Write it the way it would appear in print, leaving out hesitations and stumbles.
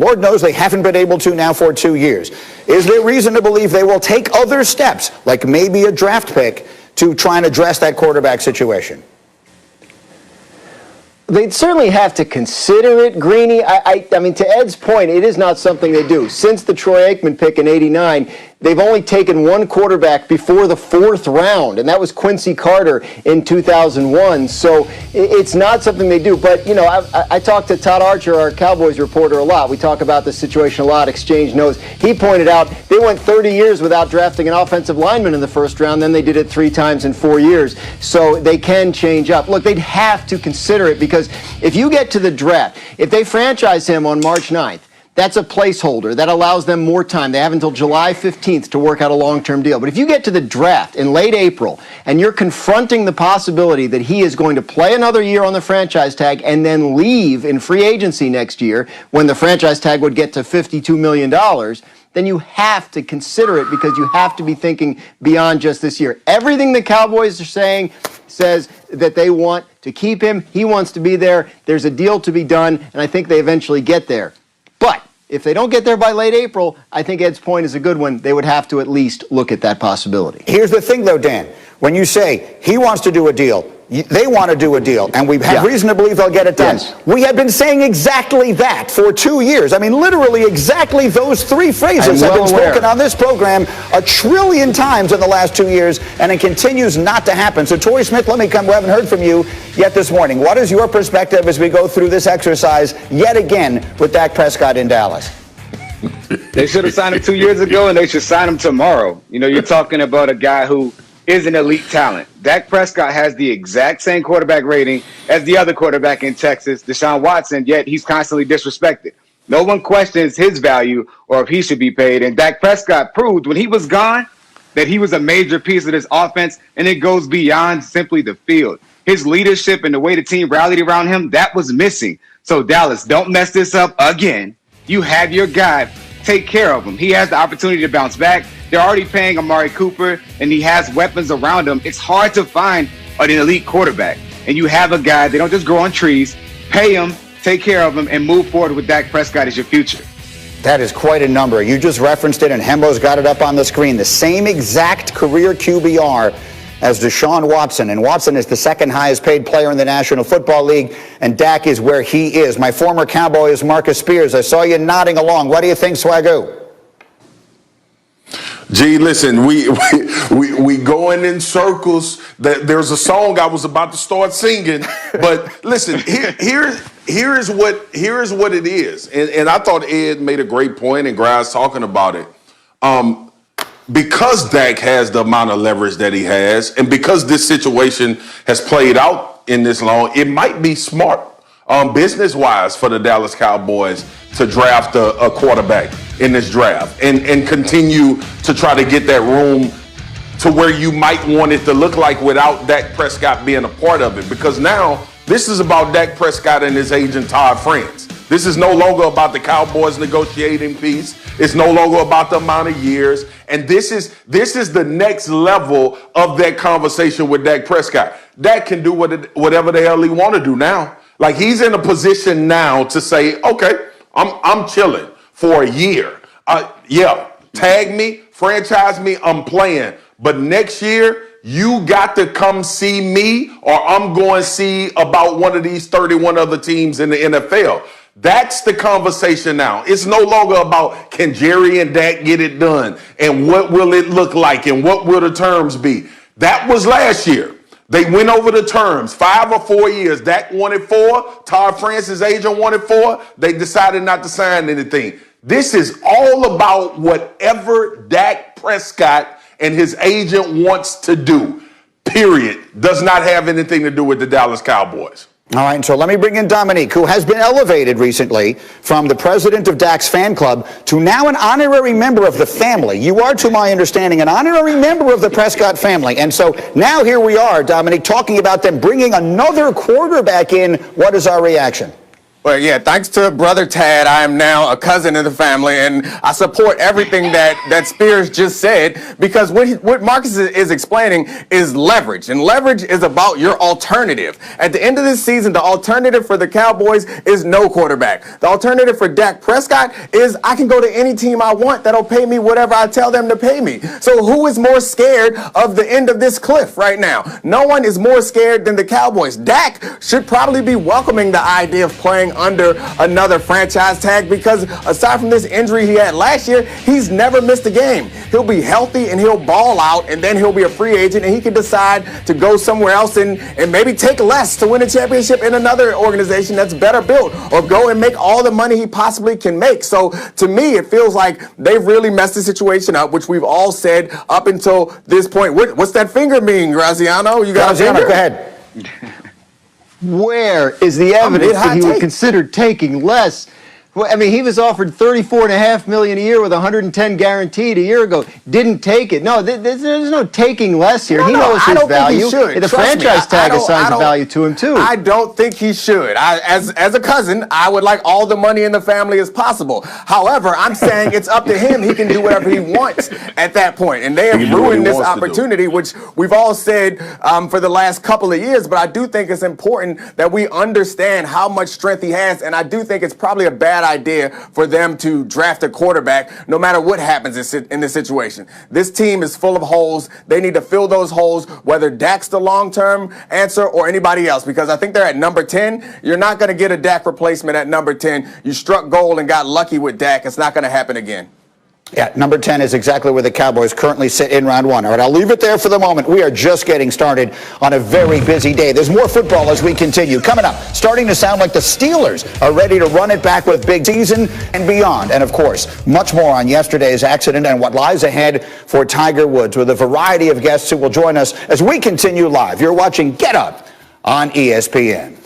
Lord knows they haven't been able to now for 2 years. Is there reason to believe they will take other steps, like maybe a draft pick, to try and address that quarterback situation? They'd certainly have to consider it, Greeny. I mean, to Ed's point, it is not something they do. Since the Troy Aikman pick in '89, they've only taken one quarterback before the 4th round, and that was Quincy Carter in 2001. So it's not something they do. But, you know, I talked to Todd Archer, our Cowboys reporter, a lot. We talk about the situation a lot, exchange notes. He pointed out they went 30 years without drafting an offensive lineman in the 1st round. Then they did it 3 times in 4 years. So they can change up. Look, they'd have to consider it because if you get to the draft, if they franchise him on March 9th, that's a placeholder. That allows them more time. They have until July 15th to work out a long-term deal. But if you get to the draft in late April and you're confronting the possibility that he is going to play another year on the franchise tag and then leave in free agency next year when the franchise tag would get to $52 million, then you have to consider it because you have to be thinking beyond just this year. Everything the Cowboys are saying says that they want to keep him. He wants to be there. There's a deal to be done, and I think they eventually get there. But if they don't get there by late April, I think Ed's point is a good one. They would have to at least look at that possibility. Here's the thing, though, Dan. When you say he wants to do a deal, they want to do a deal, and we have reason to believe they'll get it done. Yes. We have been saying exactly that for 2 years. I mean, literally exactly those 3 phrases have been spoken on this program 1 trillion times in the last 2 years, and it continues not to happen. So, Torrey Smith, let me come. We haven't heard from you yet this morning. What is your perspective as we go through this exercise yet again with Dak Prescott in Dallas? They should have signed him 2 years ago, and they should sign him tomorrow. You know, you're talking about a guy who is an elite talent. Dak Prescott has the exact same quarterback rating as the other quarterback in Texas, Deshaun Watson, yet he's constantly disrespected. No one questions his value or if he should be paid. And Dak Prescott proved when he was gone that he was a major piece of this offense, and it goes beyond simply the field. His leadership and the way the team rallied around him, that was missing. So, Dallas, don't mess this up again. You have your guy. Take care of him. He has the opportunity to bounce back. They're already paying Amari Cooper, and he has weapons around him. It's hard to find an elite quarterback. And you have a guy, they don't just grow on trees. Pay him, take care of him, and move forward with Dak Prescott as your future. That is quite a number. You just referenced it, and Hembo's got it up on the screen. The same exact career QBR as Deshaun Watson. And Watson is the 2nd highest paid player in the National Football League, and Dak is where he is. My former Cowboy is Marcus Spears. I saw you nodding along. What do you think, Swagoo? Gee, listen, we going in circles. There's a song I was about to start singing, but listen, here is what it is. And I thought Ed made a great point, and Graz talking about it. Because Dak has the amount of leverage that he has, and because this situation has played out in this long, it might be smart, business-wise, for the Dallas Cowboys to draft a quarterback in this draft and continue to try to get that room to where you might want it to look like without Dak Prescott being a part of it. Because now this is about Dak Prescott and his agent Todd France. This is no longer about the Cowboys negotiating piece. It's no longer about the amount of years. And this is the next level of that conversation with Dak Prescott. Dak can do whatever the hell he want to do now. Like, he's in a position now to say, okay, I'm chilling for a year. Tag me, franchise me, I'm playing. But next year, you got to come see me, or I'm going to see about one of these 31 other teams in the NFL. That's the conversation now. It's no longer about can Jerry and Dak get it done and what will it look like and what will the terms be. That was last year. They went over the terms, 5 or 4 years. Dak wanted 4. Todd France's agent wanted 4. They decided not to sign anything. This is all about whatever Dak Prescott and his agent wants to do, period. Does not have anything to do with the Dallas Cowboys. All right, so let me bring in Dominique, who has been elevated recently from the president of Dak's fan club to now an honorary member of the family. You are, to my understanding, an honorary member of the Prescott family. And so now here we are, Dominique, talking about them bringing another quarterback in. What is our reaction? Well, yeah, thanks to Brother Tad, I am now a cousin of the family, and I support everything that Spears just said, because what Marcus is explaining is leverage, and leverage is about your alternative. At the end of this season, the alternative for the Cowboys is no quarterback. The alternative for Dak Prescott is I can go to any team I want that'll pay me whatever I tell them to pay me. So who is more scared of the end of this cliff right now? No one is more scared than the Cowboys. Dak should probably be welcoming the idea of playing under another franchise tag, because aside from this injury he had last year, he's never missed a game. He'll be healthy and he'll ball out, and then he'll be a free agent and he can decide to go somewhere else and maybe take less to win a championship in another organization that's better built, or go and make all the money he possibly can make. So to me, it feels like they've really messed the situation up, which we've all said up until this point. What's that finger mean, Graziano? You got a finger? Go ahead. Where is the evidence that he would consider taking less? Well, I mean, he was offered $34.5 million a year with $110 guaranteed a year ago. Didn't take it. No, there's no taking less here. He knows his value. The franchise tag assigns a value to him too. I don't think he should. As a cousin, I would like all the money in the family as possible. However, I'm saying it's up to him. He can do whatever he wants at that point. And they have ruined this opportunity, which we've all said for the last couple of years. But I do think it's important that we understand how much strength he has. And I do think it's probably a bad idea for them to draft a quarterback no matter what happens in this situation. This team is full of holes. They need to fill those holes, whether Dak's the long-term answer or anybody else, because I think they're at number 10. You're not going to get a Dak replacement at number 10. You struck gold and got lucky with Dak. It's not going to happen again. Yeah, number 10 is exactly where the Cowboys currently sit in round one. All right, I'll leave it there for the moment. We are just getting started on a very busy day. There's more football as we continue. Coming up, starting to sound like the Steelers are ready to run it back with big season and beyond. And, of course, much more on yesterday's accident and what lies ahead for Tiger Woods, with a variety of guests who will join us as we continue live. You're watching Get Up on ESPN.